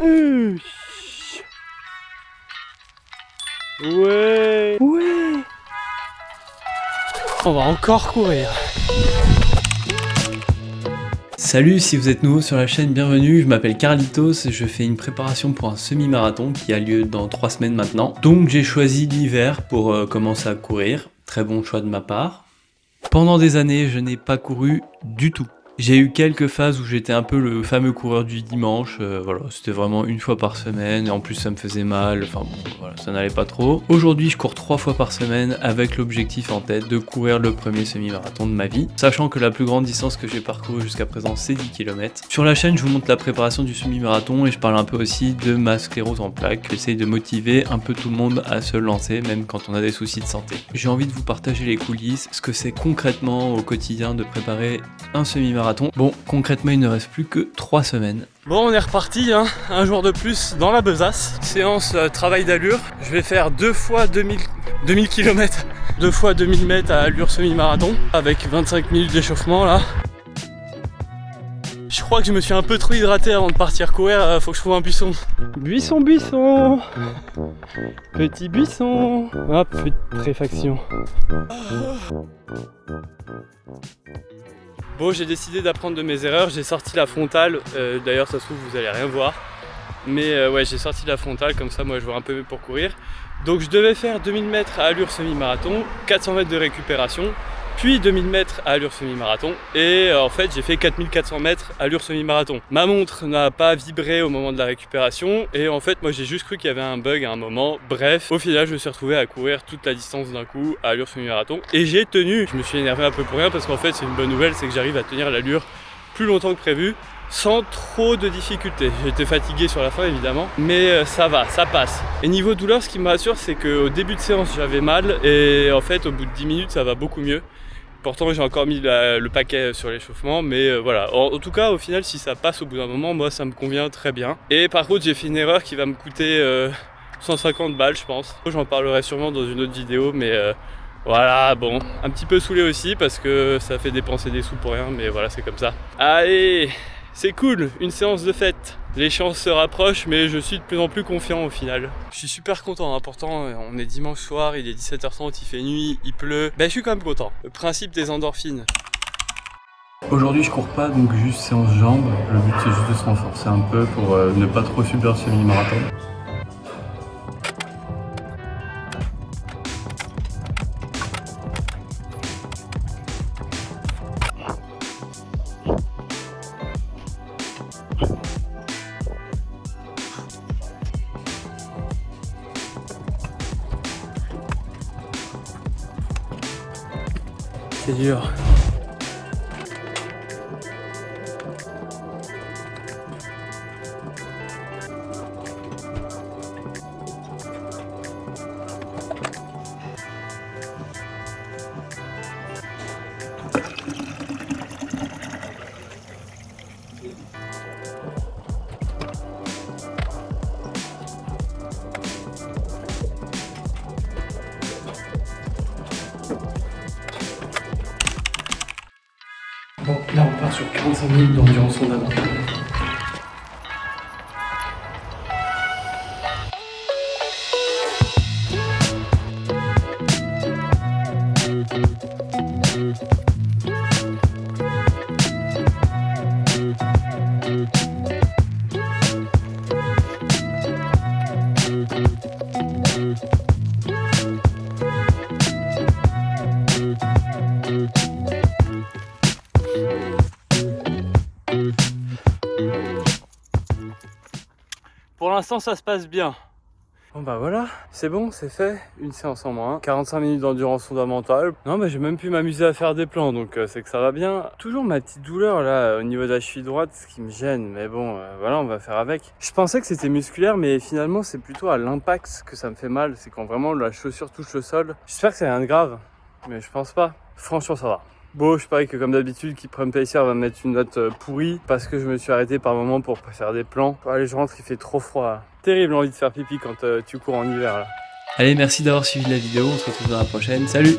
Ouais. On va encore courir. Salut, si vous êtes nouveau sur la chaîne, bienvenue, je m'appelle Carlitos et je fais une préparation pour un semi-marathon qui a lieu dans 3 semaines maintenant. Donc j'ai choisi l'hiver pour commencer à courir, très bon choix de ma part. Pendant des années, je n'ai pas couru du tout. J'ai eu quelques phases où j'étais un peu le fameux coureur du dimanche, voilà, c'était vraiment une fois par semaine et en plus ça me faisait mal, enfin bon, voilà, ça n'allait pas trop. Aujourd'hui je cours 3 fois par semaine avec l'objectif en tête de courir le premier semi-marathon de ma vie, sachant que la plus grande distance que j'ai parcourue jusqu'à présent c'est 10 km. Sur la chaîne je vous montre la préparation du semi-marathon et je parle un peu aussi de ma sclérose en plaques, j'essaye de motiver un peu tout le monde à se lancer même quand on a des soucis de santé. J'ai envie de vous partager les coulisses, ce que c'est concrètement au quotidien de préparer un semi-marathon. Bon, concrètement, il ne reste plus que 3 semaines. Bon, on est reparti, hein, un jour de plus dans la besace. Séance travail d'allure. Je vais faire 2 fois 2000 km, 2 fois 2000 mètres à allure semi-marathon, avec 25 minutes d'échauffement là. Je crois que je me suis un peu trop hydraté avant de partir courir, faut que je trouve un buisson. Buisson. Petit buisson. Hop, putréfaction. Bon, j'ai décidé d'apprendre de mes erreurs, j'ai sorti la frontale, d'ailleurs ça se trouve vous allez rien voir, mais ouais, j'ai sorti la frontale, comme ça moi je vois un peu mieux pour courir. Donc je devais faire 2000 mètres à allure semi-marathon, 400 mètres de récupération, puis 2000 mètres à allure semi-marathon, et en fait j'ai fait 4400 mètres à allure semi-marathon. Ma montre n'a pas vibré au moment de la récupération, et en fait moi j'ai juste cru qu'il y avait un bug à un moment. Bref, au final je me suis retrouvé à courir toute la distance d'un coup à allure semi-marathon, et j'ai tenu. Je me suis énervé un peu pour rien, parce qu'en fait c'est une bonne nouvelle, c'est que j'arrive à tenir l'allure plus longtemps que prévu, sans trop de difficultés. J'étais fatigué sur la fin évidemment, mais ça va, ça passe. Et niveau douleur, ce qui me rassure, c'est qu'au début de séance j'avais mal, et en fait au bout de 10 minutes ça va beaucoup mieux. Pourtant j'ai encore mis le paquet sur l'échauffement, mais voilà. En tout cas au final si ça passe au bout d'un moment, moi ça me convient très bien. Et par contre j'ai fait une erreur qui va me coûter 150 balles je pense. J'en parlerai sûrement dans une autre vidéo, mais voilà, bon, un petit peu saoulé aussi parce que ça fait dépenser des sous pour rien, mais voilà, c'est comme ça. Allez, c'est cool, une séance de fête. L'échéance se rapproche, mais je suis de plus en plus confiant au final. Je suis super content, hein. Pourtant on est dimanche soir, il est 17h30, il fait nuit, il pleut. Ben je suis quand même content. Le principe des endorphines. Aujourd'hui je cours pas, donc juste séance jambes. Le but c'est juste de se renforcer un peu pour ne pas trop subir ce mini-marathon. C'est dur. Bon, là on part sur 45 minutes d'endurance fondamentale. Pour l'instant ça se passe bien. Bon bah voilà, c'est bon, c'est fait, une séance en moins, 45 minutes d'endurance fondamentale. Non mais j'ai même pu m'amuser à faire des plans, donc c'est que ça va bien. Toujours ma petite douleur là au niveau de la cheville droite, ce qui me gêne, mais bon voilà, on va faire avec. Je pensais que c'était musculaire, mais finalement c'est plutôt à l'impact que ça me fait mal, c'est quand vraiment la chaussure touche le sol. J'espère que c'est rien de grave, mais je pense pas. Franchement ça va. Bon, je parie que comme d'habitude, Keep Pacer va me mettre une note pourrie parce que je me suis arrêté par moment pour faire des plans. Allez, je rentre, il fait trop froid là. Terrible envie de faire pipi quand tu cours en hiver là. Allez, merci d'avoir suivi la vidéo, on se retrouve dans la prochaine, salut!